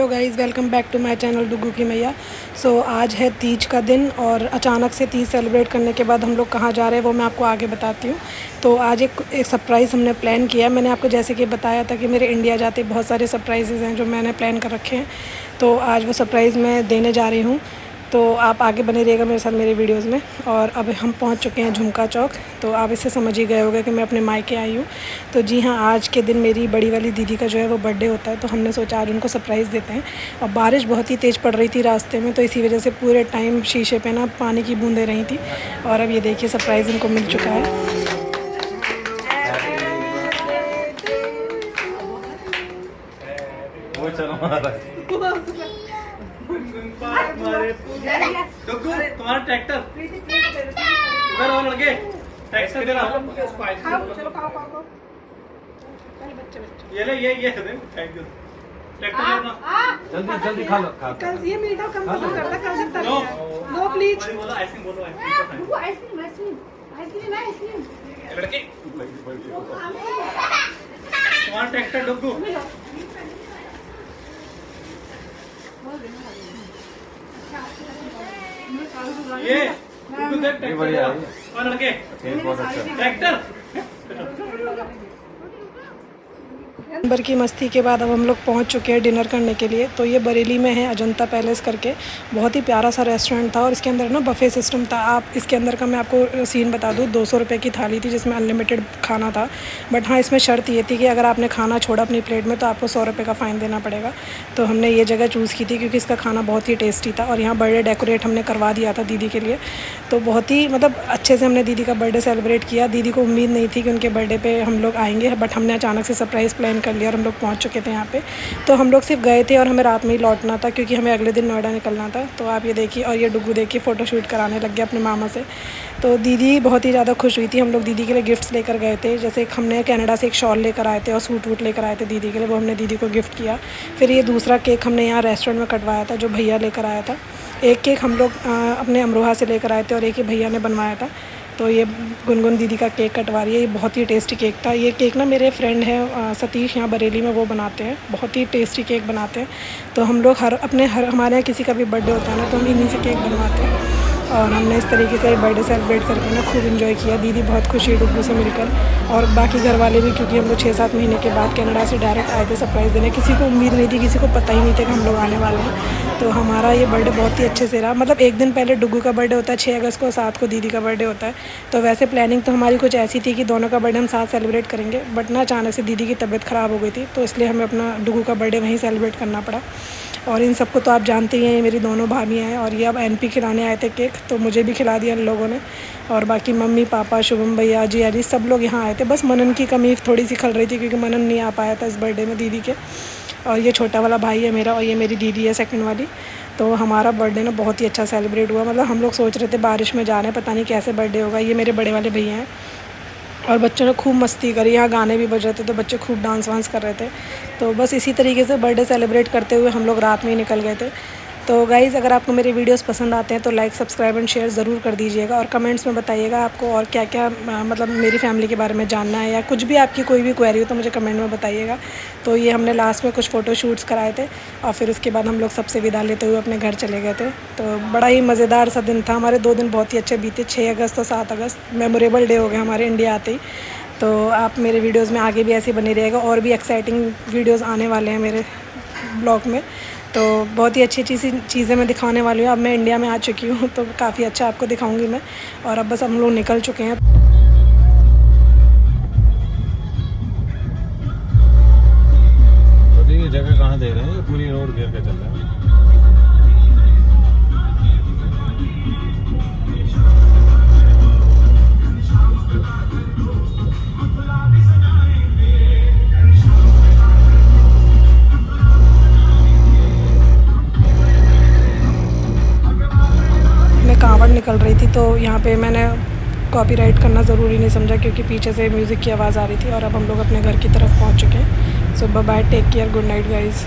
Hello guys, welcome back to my channel Dugu की मैया। आज है तीज का दिन और अचानक से तीज सेलिब्रेट करने के बाद हम लोग कहाँ जा रहे हैं वो मैं आपको आगे बताती हूँ। तो आज एक सरप्राइज़ हमने प्लान किया। मैंने आपको जैसे कि बताया था कि मेरे इंडिया जाते बहुत सारे सरप्राइजेज़ हैं जो मैंने प्लान कर रखे हैं। तो आज वो सरप्राइज़ मैं देने जा रही हूँ। तो आप आगे बने रहिएगा मेरे साथ मेरे वीडियोस में। और अब हम पहुंच चुके हैं झुमका चौक। तो आप इससे समझ ही गए होंगे कि मैं अपने मायके आई हूँ। तो जी हाँ, आज के दिन मेरी बड़ी वाली दीदी का जो है वो बर्थडे होता है। तो हमने सोचा आज उनको सरप्राइज़ देते हैं। और बारिश बहुत ही तेज़ पड़ रही थी रास्ते में, तो इसी वजह से पूरे टाइम शीशे पे ना पानी की बूंदें रही थी। और अब ये देखिए सरप्राइज़ उनको मिल चुका है। तुम्हारा ट्रैक्टर उधर और लगे ट्रैक्टर इधर आओ। ये ले ये थैंक यू। ट्रैक्टर लेना जल्दी जल्दी खा लो। कल ये मीठा कम पसंद करता है, कल से नो प्लीज। बोलो आइसक्रीम बोलो आइसक्रीम आइसक्रीम लड़के तुम्हारा ट्रैक्टर डुगू ये डुगू देख ट्रैक्टर बढ़िया और लड़के बहुत अच्छा। ट्रैक्टर नंबर की मस्ती के बाद अब हम लोग पहुंच चुके हैं डिनर करने के लिए। तो ये बरेली में है अजंता पैलेस करके, बहुत ही प्यारा सा रेस्टोरेंट था। और इसके अंदर ना बफ़े सिस्टम था। आप इसके अंदर का मैं आपको सीन बता दूं, 200 रुपये की थाली थी जिसमें अनलिमिटेड खाना था। बट हाँ, इसमें शर्त ये थी कि अगर आपने खाना छोड़ा अपनी प्लेट में तो आपको 100 रुपये का फ़ाइन देना पड़ेगा। तो हमने ये जगह चूज़ की थी क्योंकि इसका खाना बहुत ही टेस्टी था। और यहाँ बर्थडे डेकोरेट हमने करवा दिया था दीदी के लिए। तो बहुत ही मतलब अच्छे से हमने दीदी का बर्थडे सेलिब्रेट किया। दीदी को उम्मीद नहीं थी कि उनके बर्थडे पे हम लोग आएंगे, बट हमने अचानक से सरप्राइज़ प्लान कर लिया और हम लोग पहुंच चुके थे यहाँ पे। तो हम लोग सिर्फ गए थे और हमें रात में ही लौटना था क्योंकि हमें अगले दिन नोएडा निकलना था। तो आप ये देखिए, और ये डुगू देखिए फ़ोटोशूट कराने लग गया अपने मामा से। तो दीदी बहुत ही ज़्यादा खुश हुई थी। हम लोग दीदी के लिए गिफ्ट्स लेकर गए थे, जैसे हमने कनाडा से एक शॉल लेकर आए थे और सूट वूट लेकर आए थे दीदी के लिए, वो हमने दीदी को गिफ्ट किया। फिर ये दूसरा केक हमने यहाँ रेस्टोरेंट में कटवाया था जो भैया लेकर आया था। एक केक हम लोग अपने अमरोहा से लेकर आए थे और एक ही भैया ने बनवाया था। तो ये गुनगुन दीदी का केक कटवा रही है। ये बहुत ही टेस्टी केक था। ये केक ना मेरे फ्रेंड है सतीश, यहाँ बरेली में, वो बनाते हैं, बहुत ही टेस्टी केक बनाते हैं। तो हम लोग हमारे यहाँ किसी का भी बर्थडे होता है ना तो हम इन्हीं से केक बनवाते हैं। और हमने इस तरीके से बर्थडे सेलिब्रेट करके ना खूब इन्जॉय किया। दीदी बहुत खुशी है डुगू से मिलकर, और बाकी घर वाले भी, क्योंकि हम लोग 6-7 महीने के बाद कनाडा से डायरेक्ट आए थे सरप्राइज़ देने। किसी को उम्मीद नहीं थी, किसी को पता ही नहीं था कि हम लोग आने वाले हैं। तो हमारा ये बर्थडे बहुत ही अच्छे से रहा। मतलब एक दिन पहले डुगू का बर्थडे होता है 6 अगस्त को, 7 को दीदी का बर्थडे होता है। तो वैसे प्लानिंग तो हमारी कुछ ऐसी थी कि दोनों का बर्थडे हम साथ सेलिब्रेट करेंगे, बट ना अचानक से दीदी की तबीयत ख़राब हो गई थी, तो इसलिए हमें अपना डुगू का बर्थडे वहीं सेलिब्रेट करना पड़ा। और इन सबको तो आप जानते ही हैं, ये मेरी दोनों भाभियाँ हैं। और ये अब एनपी खिलाने आए थे केक, तो मुझे भी खिला दिया इन लोगों ने। और बाकी मम्मी पापा, शुभम भैया, जी अजी, सब लोग यहाँ आए थे। बस मनन की कमी थोड़ी सी खल रही थी क्योंकि मनन नहीं आ पाया था इस बर्थडे में दीदी के। और ये छोटा वाला भाई है मेरा, और ये मेरी दीदी है सेकंड वाली। तो हमारा बर्थडे ना बहुत ही अच्छा सेलिब्रेट हुआ। मतलब हम लोग सोच रहे थे बारिश में जा रहे हैं, पता नहीं कैसे बर्थडे होगा। ये मेरे बड़े वाले भैया हैं। और बच्चों ने खूब मस्ती करी, यहाँ गाने भी बज रहे थे तो बच्चे खूब डांस वांस कर रहे थे। तो बस इसी तरीके से बर्थडे सेलिब्रेट करते हुए हम लोग रात में ही निकल गए थे। तो गाइज़, अगर आपको मेरे वीडियोस पसंद आते हैं तो लाइक, सब्सक्राइब एंड शेयर ज़रूर कर दीजिएगा। और कमेंट्स में बताइएगा आपको और क्या क्या मतलब मेरी फैमिली के बारे में जानना है, या कुछ भी आपकी कोई भी क्वेरी हो तो मुझे कमेंट में बताइएगा। तो ये हमने लास्ट में कुछ फ़ोटो शूट्स कराए थे और फिर उसके बाद हम लोग सबसे विदा लेते हुए अपने घर चले गए थे। तो बड़ा ही मज़ेदार सा दिन था। हमारे 2 दिन बहुत ही अच्छे बीते, 6 अगस्त और 7 अगस्त मेमोरेबल डे हो गए हमारे इंडिया आते ही। तो आप मेरे वीडियोज़ में आगे भी ऐसे बने रहेगा, और भी एक्साइटिंग वीडियोज़ आने वाले हैं मेरे ब्लॉग में। तो बहुत ही अच्छी चीज़ें मैं दिखाने वाली हूँ। अब मैं इंडिया में आ चुकी हूँ तो काफ़ी अच्छा आपको दिखाऊंगी मैं। और अब बस हम लोग निकल चुके हैं। तो ये जगह कहाँ दे रहे हैं? ये पूरी रोड घेर के चल रहा है। कांवड़ निकल रही थी तो यहाँ पे मैंने कॉपीराइट करना ज़रूरी नहीं समझा क्योंकि पीछे से म्यूज़िक की आवाज़ आ रही थी। और अब हम लोग अपने घर की तरफ पहुँच चुके हैं। So bye, take care, good night guys.